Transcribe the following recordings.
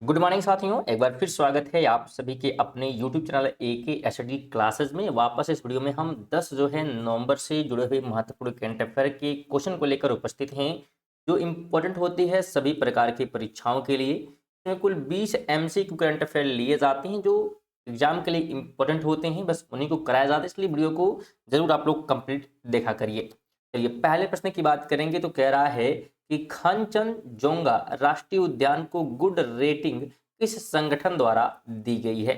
Good morning साथियों, एक बार फिर स्वागत है आप सभी के अपने YouTube channel AK SD classes में। वापस इस वीडियो में हम 10 जो है नवंबर से जुड़े हुए महत्वपूर्ण करंट अफेयर के क्वेश्चन को लेकर उपस्थित हैं, जो इम्पोर्टेंट होती है सभी प्रकार की परीक्षाओं के लिए। इसमें कुल 20 एमसीक्यू करंट अफेयर लिए जाते हैं जो एग्जाम के लिए इम्पोर्टेंट होते हैं, बस उन्हीं को कराया जाता है, इसलिए वीडियो को जरूर आप लोग कंप्लीट देखा करिए। चलिए पहले प्रश्न की बात करेंगे तो कह रहा है कि खानचनजोंगा राष्ट्रीय उद्यान को गुड रेटिंग किस संगठन द्वारा दी गई है।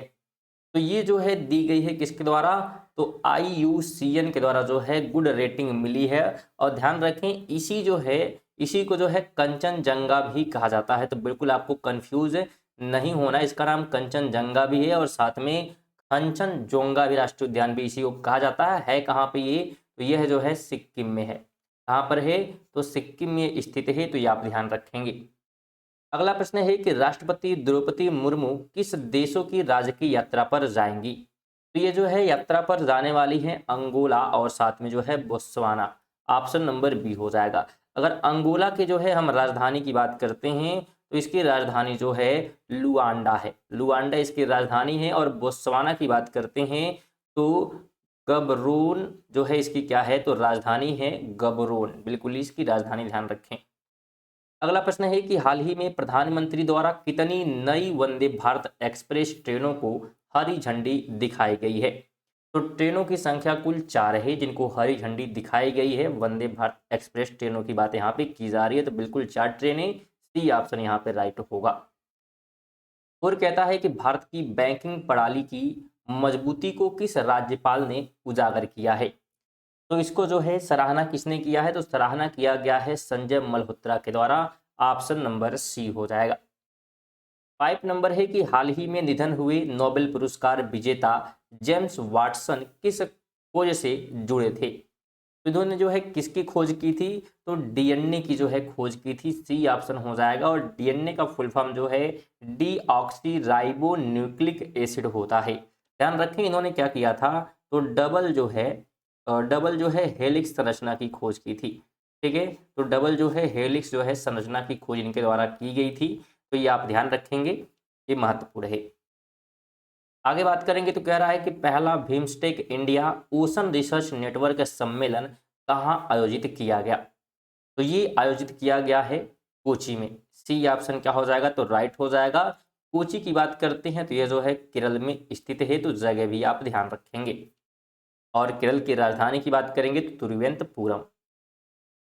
तो ये जो है दी गई है किसके द्वारा, तो IUCN के द्वारा जो है गुड रेटिंग मिली है। और ध्यान रखें इसी को जो है कंचनजंगा भी कहा जाता है, तो बिल्कुल आपको कंफ्यूज नहीं होना, इसका नाम कंचनजंगा भी है और साथ में कंचनजोंगा भी राष्ट्रीय उद्यान भी इसी को कहा जाता है कहाँ पे ये, तो यह जो है सिक्किम में है। कहाँ पर है, तो सिक्किम में स्थित है, तो ये आप ध्यान रखेंगे। अगला प्रश्न है कि राष्ट्रपति द्रौपदी मुर्मू किस देशों की राजकीय यात्रा पर जाएंगी। तो ये जो है यात्रा पर जाने वाली है अंगोला और साथ में जो है बोत्सवाना। ऑप्शन नंबर बी हो जाएगा। अगर अंगोला के जो है हम राजधानी की बात करते हैं तो इसकी राजधानी जो है लुआंडा है, लुआंडा इसकी राजधानी है। और बोत्सवाना की बात करते हैं तो गबरोन जो है इसकी क्या है, तो राजधानी है गबरोन, बिल्कुल इसकी राजधानी ध्यान रखें। अगला प्रश्न है कि हाल ही में प्रधानमंत्री द्वारा कितनी नई वंदे भारत एक्सप्रेस ट्रेनों को हरी झंडी दिखाई गई है। तो ट्रेनों की संख्या कुल 4 है जिनको हरी झंडी दिखाई गई है। वंदे भारत एक्सप्रेस ट्रेनों की बात यहाँ पे की जा रही है, तो बिल्कुल 4 ट्रेनें, सी ऑप्शन यहाँ पे राइट होगा। और कहता है कि भारत की बैंकिंग प्रणाली की मजबूती को किस राज्यपाल ने उजागर किया है। तो इसको जो है सराहना किसने किया है, तो सराहना किया गया है संजय मल्होत्रा के द्वारा। ऑप्शन नंबर सी हो जाएगा। 5 नंबर है कि हाल ही में निधन हुए नोबेल पुरस्कार विजेता जेम्स वाटसन किस खोज से जुड़े थे। तो इन्होंने जो है किसकी खोज की थी, तो डीएनए की जो है खोज की थी, सी ऑप्शन हो जाएगा। और डीएनए का फुल फॉर्म जो है डीऑक्सी राइबो न्यूक्लिक एसिड होता है। ध्यान रखें इन्होंने क्या किया था, तो डबल जो है हेलिक्स संरचना की खोज की थी। ठीक है, तो डबल जो है हेलिक्स जो है संरचना की खोज इनके द्वारा की गई थी, तो ये आप ध्यान रखेंगे, ये महत्वपूर्ण है। आगे बात करेंगे तो कह रहा है कि पहला BIMSTEC India ocean research network सम्मेलन कहाँ आयोजित किया गया। तो ये आयोजित किया गया है कोची में, सी ऑप्शन क्या हो जाएगा, तो राइट हो जाएगा। कोची की बात करते हैं तो ये जो है केरल में स्थित है, तो जगह भी आप ध्यान रखेंगे। और केरल की राजधानी की बात करेंगे तो तिरुवनंतपुरम।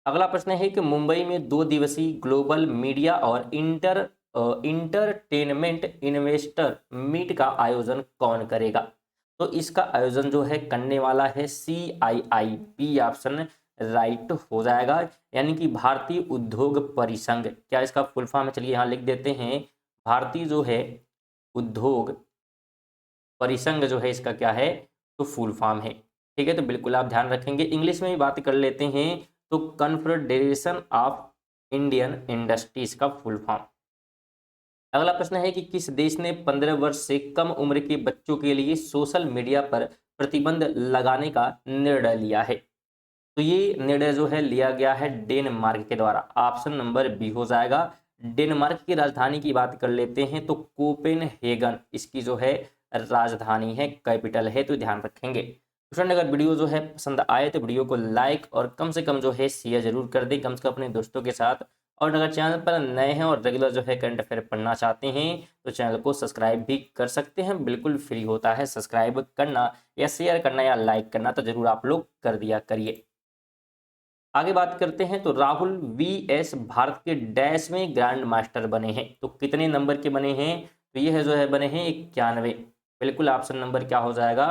अगला प्रश्न है कि मुंबई में 2 दिवसीय ग्लोबल मीडिया और इंटरटेनमेंट इन्वेस्टर मीट का आयोजन कौन करेगा। तो इसका आयोजन जो है करने वाला है CII, बी ऑप्शन राइट हो जाएगा। यानी कि भारतीय उद्योग परिसंघ, क्या इसका फुल फॉर्म है, चलिए यहाँ लिख देते हैं। भारतीय जो है उद्योग परिसंघ जो है इसका क्या है, तो फुल फॉर्म है। ठीक है, तो बिल्कुल आप ध्यान रखेंगे। इंग्लिश में भी बात कर लेते हैं तो कन्फेडरेशन ऑफ इंडियन इंडस्ट्रीज का फुल फॉर्म। अगला प्रश्न है कि किस देश ने 15 वर्ष से कम उम्र के बच्चों के लिए सोशल मीडिया पर प्रतिबंध लगाने का निर्णय लिया है। तो ये निर्णय जो है लिया गया है डेनमार्क के द्वारा। ऑप्शन नंबर बी हो जाएगा। डेनमार्क की राजधानी की बात कर लेते हैं तो कोपेनहेगन इसकी जो है राजधानी है, कैपिटल है, तो ध्यान रखेंगे। फ्रेंड अगर वीडियो जो है पसंद आए तो वीडियो को लाइक और कम से कम जो है शेयर जरूर कर दें, कम से कम अपने दोस्तों के साथ। और अगर चैनल पर नए हैं और रेगुलर जो है करंट अफेयर पढ़ना चाहते हैं तो चैनल को सब्सक्राइब भी कर सकते हैं, बिल्कुल फ्री होता है सब्सक्राइब करना या शेयर करना या लाइक करना, तो जरूर आप लोग कर दिया करिए। आगे बात करते हैं तो राहुल VS भारत के डैश में ग्रैंड मास्टर बने हैं, तो कितने नंबर के बने हैं, तो यह जो है बने हैं 91। बिल्कुल ऑप्शन नंबर क्या हो जाएगा,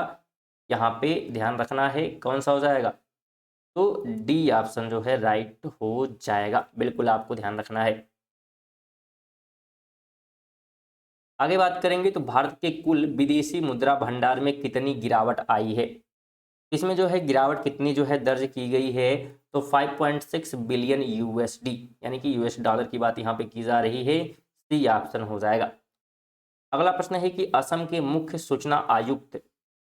यहाँ पे ध्यान रखना है कौन सा हो जाएगा, तो डी ऑप्शन जो है राइट हो जाएगा, बिल्कुल आपको ध्यान रखना है। आगे बात करेंगे तो भारत के कुल विदेशी मुद्रा भंडार में कितनी गिरावट आई है। इसमें जो है गिरावट कितनी जो है दर्ज की गई है, तो 5.6 बिलियन USD, यानी कि US डॉलर की बात यहाँ पे की जा रही है, सी ऑप्शन हो जाएगा। अगला प्रश्न है कि असम के मुख्य सूचना आयुक्त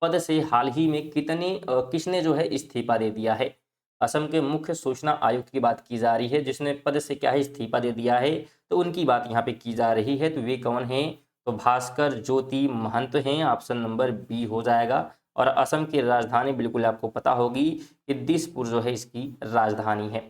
पद से हाल ही में किसने जो है इस्तीफा दे दिया है। असम के मुख्य सूचना आयुक्त की बात की जा रही है जिसने पद से क्या है इस्तीफा दे दिया है, तो उनकी बात यहाँ पे की जा रही है। तो वे कौन हैं? तो भास्कर ज्योति महंत हैं, ऑप्शन नंबर बी हो जाएगा। और असम की राजधानी बिल्कुल आपको पता होगी कि दिसपुर जो है इसकी राजधानी है।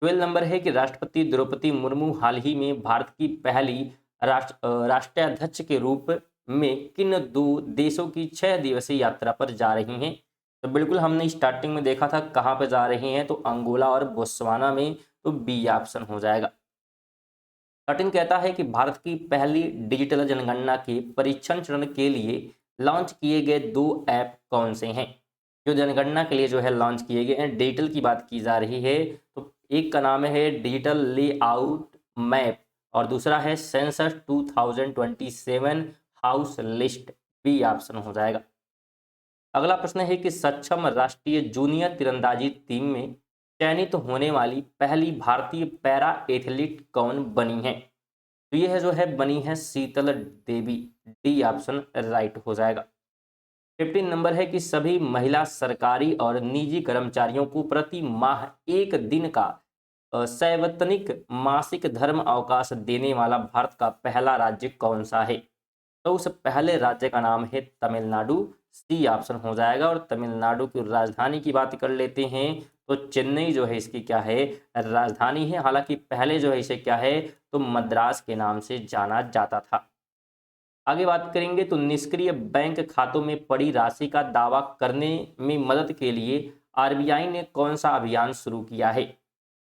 12 नंबर है कि राष्ट्रपति द्रौपदी मुर्मू हाल ही में भारत की पहली राष्ट्राध्यक्ष के रूप में किन दो देशों की 6 दिवसीय यात्रा पर जा रही हैं? तो बिल्कुल हमने स्टार्टिंग में देखा था कहाँ पर जा रही हैं, तो अंगोला और बोत्सवाना में। तो बी ऑप्शन हो जाएगा। 13 कहता है कि भारत की पहली डिजिटल जनगणना के परीक्षण चरण के लिए लॉन्च किए गए 2 ऐप कौन से हैं? जो जनगणना के लिए जो है लॉन्च किए गए हैं, डिजिटल की बात की जा रही है, तो एक का नाम है डिजिटल लेआउट मैप और दूसरा है census 2027 house list. B option हो जाएगा। अगला प्रश्न है कि सक्षम राष्ट्रीय जूनियर तीरंदाजी टीम में चयनित होने वाली पहली भारतीय पैरा एथलीट कौन बनी है? तो यह जो है बनी है शीतल देवी। डी ऑप्शन राइट हो जाएगा। 15 नंबर है कि सभी महिला सरकारी और निजी कर्मचारियों को प्रति माह 1 दिन का सवैतनिक मासिक धर्म अवकाश देने वाला भारत का पहला राज्य कौन सा है? तो उस पहले राज्य का नाम है तमिलनाडु। सी ऑप्शन हो जाएगा। और तमिलनाडु की राजधानी की बात कर लेते हैं, तो चेन्नई जो है इसकी क्या है? राजधानी है। हालांकि पहले जो है इसे क्या है? तो मद्रास के नाम से जाना जाता था। आगे बात करेंगे तो निष्क्रिय बैंक खातों में पड़ी राशि का दावा करने में मदद के लिए आरबीआई ने कौन सा अभियान शुरू किया है?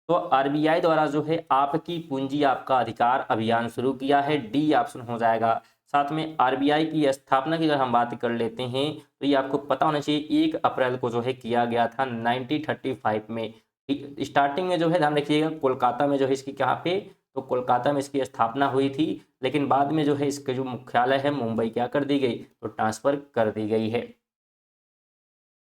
तो आरबीआई द्वारा जो है आपकी पूंजी आपका अधिकार अभियान शुरू किया है। डी ऑप्शन हो जाएगा। साथ में आरबीआई की स्थापना की अगर हम बात कर लेते हैं, तो ये आपको पता होना चाहिए 1 अप्रैल को जो है किया गया था 1935 में। स्टार्टिंग में जो है ध्यान रखिएगा कोलकाता में जो है इसकी कहाँ पे? तो कोलकाता में इसकी स्थापना हुई थी, लेकिन बाद में जो है इसके जो मुख्यालय है मुंबई क्या कर दी गई? तो ट्रांसफर कर दी गई है।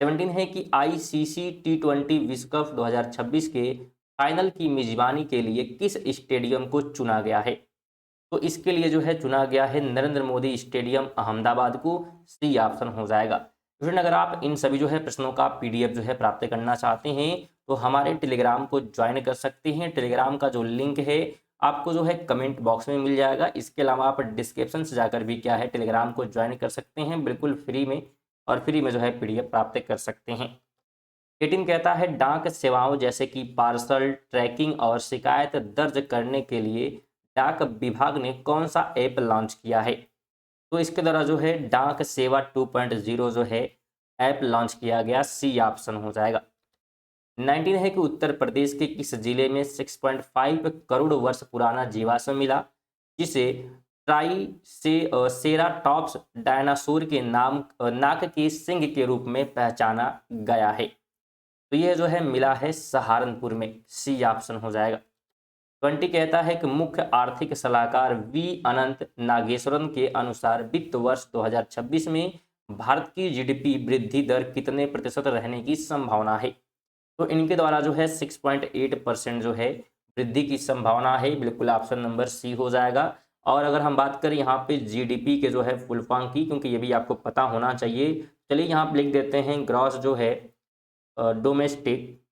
17 है कि आईसीसी T20 विश्व कप 2026 के फाइनल की मेजबानी के लिए किस स्टेडियम को चुना गया है? तो इसके लिए जो है चुना गया है नरेंद्र मोदी स्टेडियम अहमदाबाद को। सी ऑप्शन हो जाएगा। फ्रेंड अगर आप इन सभी जो है प्रश्नों का पीडीएफ जो है प्राप्त करना चाहते हैं, तो हमारे टेलीग्राम को ज्वाइन कर सकते हैं। टेलीग्राम का जो लिंक है आपको जो है कमेंट बॉक्स में मिल जाएगा। इसके अलावा आप डिस्क्रिप्शन से जाकर भी क्या है टेलीग्राम को ज्वाइन कर सकते हैं बिल्कुल फ्री में, और फ्री में जो है पीडीएफ प्राप्त कर सकते हैं। 18 कहता है डाक सेवाओं जैसे कि पार्सल ट्रैकिंग और शिकायत दर्ज करने के लिए डाक विभाग ने कौन सा ऐप लॉन्च किया है? तो इसके द्वारा जो है डाक सेवा 2.0 जो है ऐप लॉन्च किया गया। सी ऑप्शन हो जाएगा। 19 है कि उत्तर प्रदेश के किस जिले में 6.5 करोड़ वर्ष पुराना जीवाश्म मिला, जिसे ट्राई से सेराटॉप्स डायनासोर के नाम नाक के सिंग के रूप में पहचाना गया है? तो यह जो है मिला है सहारनपुर में। सी ऑप्शन हो जाएगा। 20 कहता है कि मुख्य आर्थिक सलाहकार वी अनंत नागेश्वरन के अनुसार वित्त वर्ष 2026 में भारत की जीडीपी वृद्धि दर कितने प्रतिशत रहने की संभावना है? तो इनके द्वारा जो है 6.8% जो है वृद्धि की संभावना है। बिल्कुल ऑप्शन नंबर सी हो जाएगा। और अगर हम बात करें यहाँ पे जीडीपी के जो है फुल फॉर्म की, क्योंकि ये भी आपको पता होना चाहिए, चलिए यहाँ पे लिख देते हैं ग्रॉस जो है डोमेस्टिक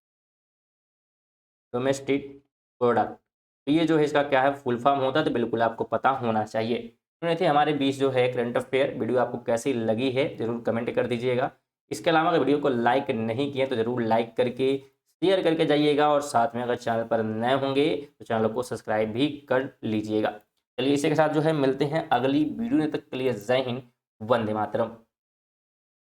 प्रोडक्ट। तो ये जो है इसका क्या है फुल फॉर्म होता है, तो बिल्कुल आपको पता होना चाहिए। तो थे हमारे बीच जो है करंट अफेयर वीडियो आपको कैसी लगी है जरूर कमेंट कर दीजिएगा। इसके अलावा अगर वीडियो को लाइक नहीं किए तो जरूर लाइक करके शेयर करके जाइएगा, और साथ में अगर चैनल पर नए होंगे तो चैनल को सब्सक्राइब भी कर लीजिएगा। चलिए इसी के साथ जो है मिलते हैं अगली वीडियो में, तक के लिए जय हिंद, वंदे मातरम।